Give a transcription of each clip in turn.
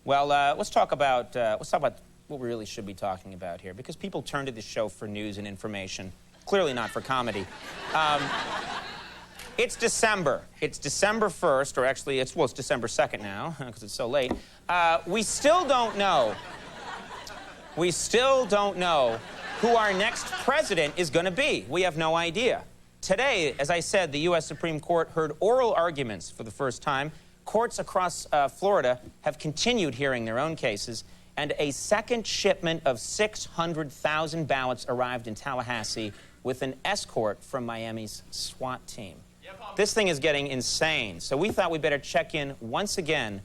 Well, let's talk about what we really should be talking about here, because people turn to this show for news and information, clearly not for comedy. It's December. It's December 1st, or actually, it's December 2nd now, because it's so late. We still don't know who our next president is going to be. We have no idea. Today, as I said, the U.S. Supreme Court heard oral arguments for the first time. Courts across Florida have continued hearing their own cases, and a second shipment of 600,000 ballots arrived in Tallahassee with an escort from Miami's SWAT team. This thing is getting insane, so we thought we'd better check in once again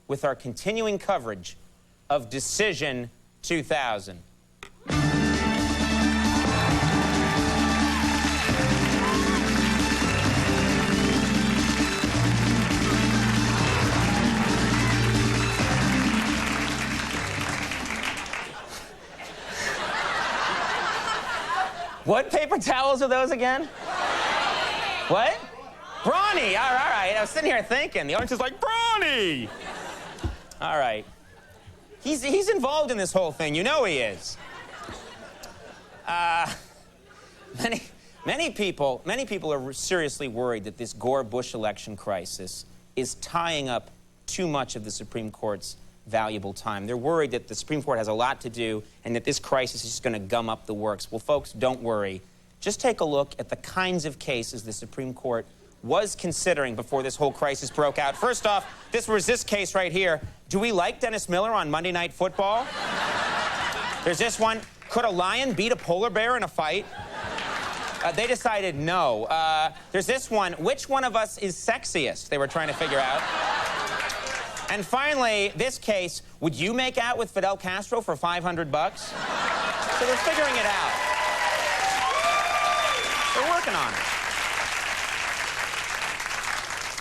with our continuing coverage of Decision 2000. What paper towels are those again? What? Brawny! All right. I was sitting here thinking. The audience is like, Brawny! All right. He's involved in this whole thing. You know he is. Many people are seriously worried that this Gore-Bush election crisis is tying up too much of the Supreme Court's valuable time. They're worried that the Supreme Court has a lot to do and that this crisis is just going to gum up the works. Well, folks, don't worry. Just take a look at the kinds of cases the Supreme Court was considering before this whole crisis broke out. First off, this case right here. Do we like Dennis Miller on Monday Night Football? There's this one. Could a lion beat a polar bear in a fight? They decided no. There's this one. Which one of us is sexiest? They were trying to figure out. And finally, this case. Would you make out with Fidel Castro for $500? So they're figuring it out. They're working on it.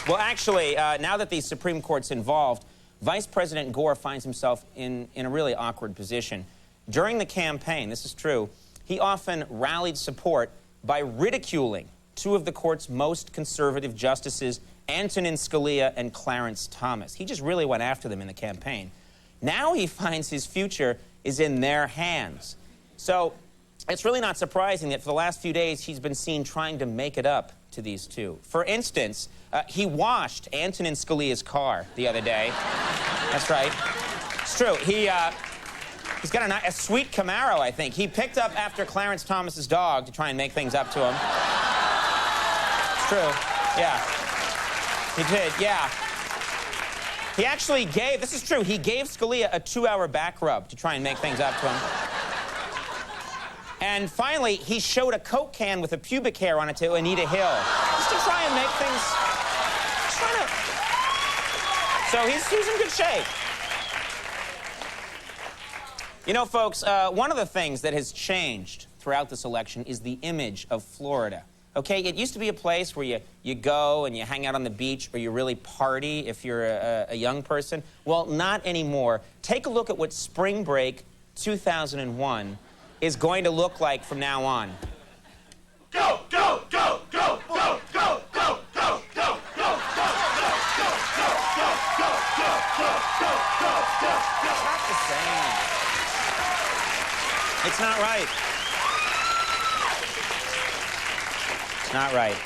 Well, actually, now that the Supreme Court's involved, Vice President Gore finds himself in a really awkward position. During the campaign, this is true, he often rallied support by ridiculing two of the court's most conservative justices, Antonin Scalia and Clarence Thomas. He just really went after them in the campaign. Now he finds his future is in their hands. So it's really not surprising that for the last few days he's been seen trying to make it up to these two. For instance, he washed Antonin Scalia's car the other day. That's right. It's true. He's got a sweet Camaro, I think. He picked up after Clarence Thomas's dog to try and make things up to him. It's true. Yeah. He did, yeah. He actually gave, this is true, he gave Scalia a 2-hour back rub to try and make things up to him. And finally, he showed a Coke can with a pubic hair on it to Anita Hill, just to try and make things, So he's in good shape. You know, folks, one of the things that has changed throughout this election is the image of Florida. Okay, it used to be a place where you go and you hang out on the beach, or you really party if you're a young person. Well, not anymore. Take a look at what Spring Break 2001 is going to look like from now on. Go, go, go, go, go, go, go, go, go, go, go, go, go, go. It's not the same. It's not right. Not right.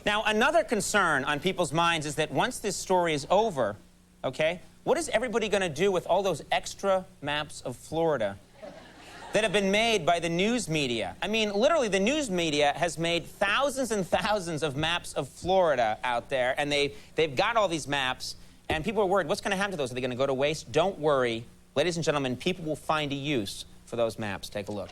Now, another concern on people's minds is that once this story is over, okay, what is everybody going to do with all those extra maps of Florida that have been made by the news media? I mean, literally, the news media has made thousands and thousands of maps of Florida out there, and they've got all these maps, and people are worried, what's going to happen to those? Are they going to go to waste? Don't worry. Ladies and gentlemen, people will find a use for those maps. Take a look.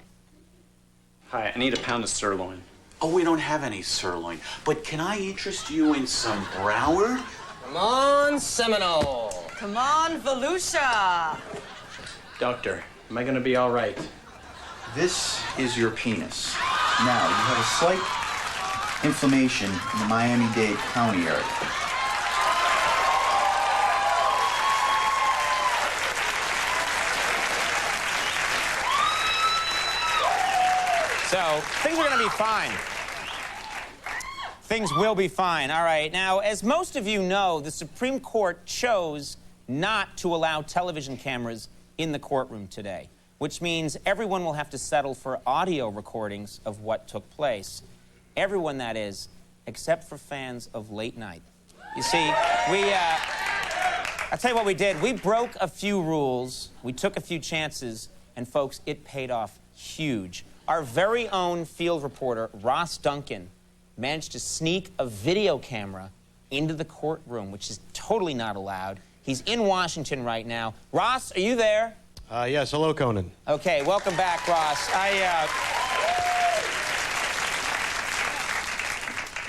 Hi, I need a pound of sirloin. Oh, we don't have any sirloin. But can I interest you in some Broward? Come on, Seminole. Come on, Volusia. Doctor, am I gonna be all right? This is your penis. Now, you have a slight inflammation in the Miami-Dade County area. So, things are going to be fine. Things will be fine. All right. Now, as most of you know, the Supreme Court chose not to allow television cameras in the courtroom today, which means everyone will have to settle for audio recordings of what took place. Everyone, that is, except for fans of late night. You see, I'll tell you what we did. We broke a few rules, we took a few chances, and folks, it paid off huge. Our very own field reporter, Ross Duncan, managed to sneak a video camera into the courtroom, which is totally not allowed. He's in Washington right now. Ross, are you there? Yes, hello, Conan. Okay, welcome back, Ross.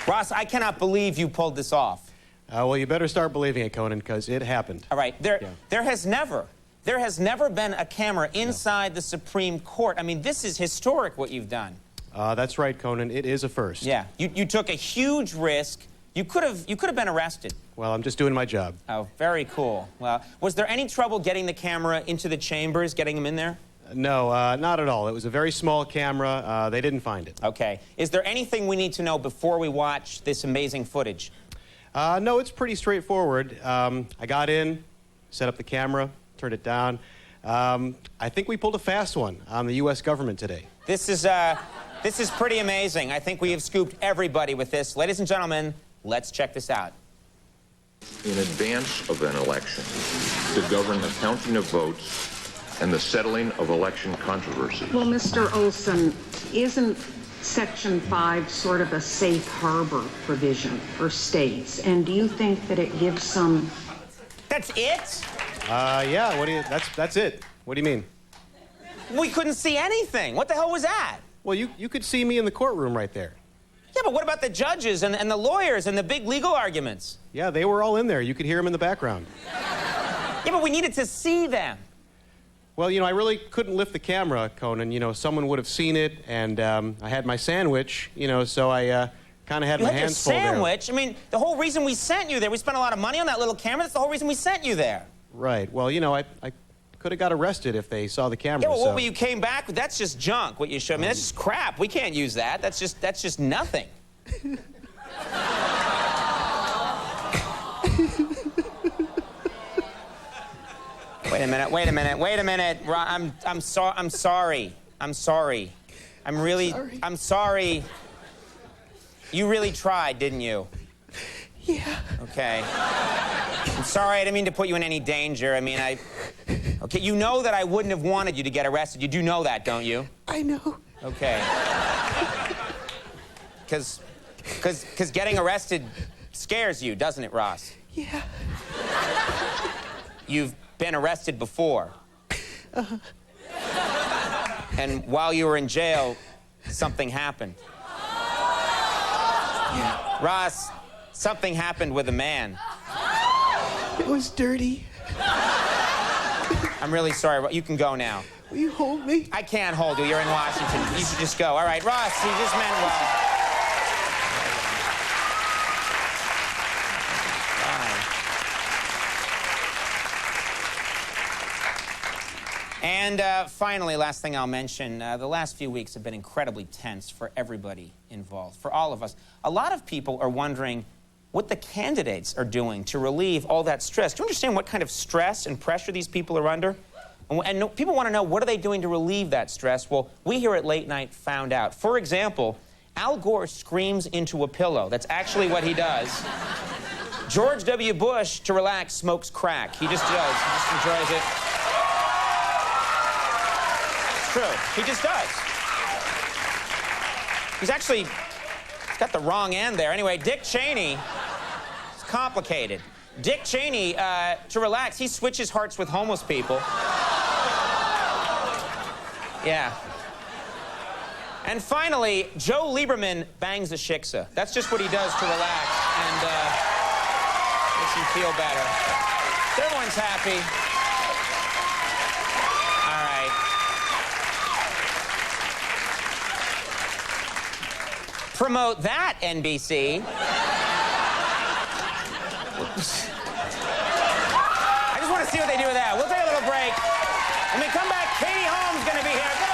Ross, I cannot believe you pulled this off. Well, you better start believing it, Conan, because it happened. All right, there has never been a camera inside the Supreme Court. I mean, this is historic, what you've done. That's right, Conan. It is a first. Yeah, you took a huge risk. You could have been arrested. Well, I'm just doing my job. Oh, very cool. Well, was there any trouble getting the camera into the chambers, getting them in there? No, not at all. It was a very small camera. They didn't find it. Okay. Is there anything we need to know before we watch this amazing footage? No, it's pretty straightforward. I got in, set up the camera, turned it down. I think we pulled a fast one on the U.S. government today. This is pretty amazing. I think we have scooped everybody with this. Ladies and gentlemen, let's check this out. In advance of an election, to govern the counting of votes and the settling of election controversies. Well, Mr. Olson, isn't Section 5 sort of a safe harbor provision for states? And do you think that it gives some... That's it? Yeah, that's it. What do you mean? We couldn't see anything. What the hell was that? Well, you could see me in the courtroom right there. Yeah, but what about the judges and the lawyers and the big legal arguments? Yeah, they were all in there. You could hear them in the background. Yeah, but we needed to see them. Well, I really couldn't lift the camera, Conan. Someone would have seen it, and I had my sandwich, so I kind of had my hands full there. You had your sandwich? I mean, the whole reason we sent you there, we spent a lot of money on that little camera. That's the whole reason we sent you there. Right. Well, I could have got arrested if they saw the camera. Yeah, well, what you came back with, that's just junk, what you showed me. That's just crap. We can't use that. That's just nothing. Wait a minute. I'm sorry. I'm sorry. You really tried, didn't you? Yeah. Okay. I'm sorry, I didn't mean to put you in any danger. I mean, okay, you know that I wouldn't have wanted you to get arrested. You do know that, don't you? I know. Okay. Because getting arrested scares you, doesn't it, Ross? Yeah. You've been arrested before. And while you were in jail, something happened. Yeah. Ross, something happened with a man. It was dirty. I'm really sorry. You can go now. Will you hold me? I can't hold you. You're in Washington. You should just go. All right, Ross, you just meant well. And finally, last thing I'll mention, the last few weeks have been incredibly tense for everybody involved, for all of us. A lot of people are wondering what the candidates are doing to relieve all that stress. Do you understand what kind of stress and pressure these people are under? And people want to know, what are they doing to relieve that stress? Well, we here at Late Night found out. For example, Al Gore screams into a pillow. That's actually what he does. George W. Bush, to relax, smokes crack. He just does. He just enjoys it. True. He just does. He's got the wrong end there. Anyway, Dick Cheney, it's complicated. Dick Cheney, to relax, he switches hearts with homeless people. Yeah. And finally, Joe Lieberman bangs a shiksa. That's just what he does to relax and makes him feel better. Everyone's happy. All right. Promote that, NBC. I just want to see what they do with that. We'll take a little break. When we come back, Katie Holmes is going to be here.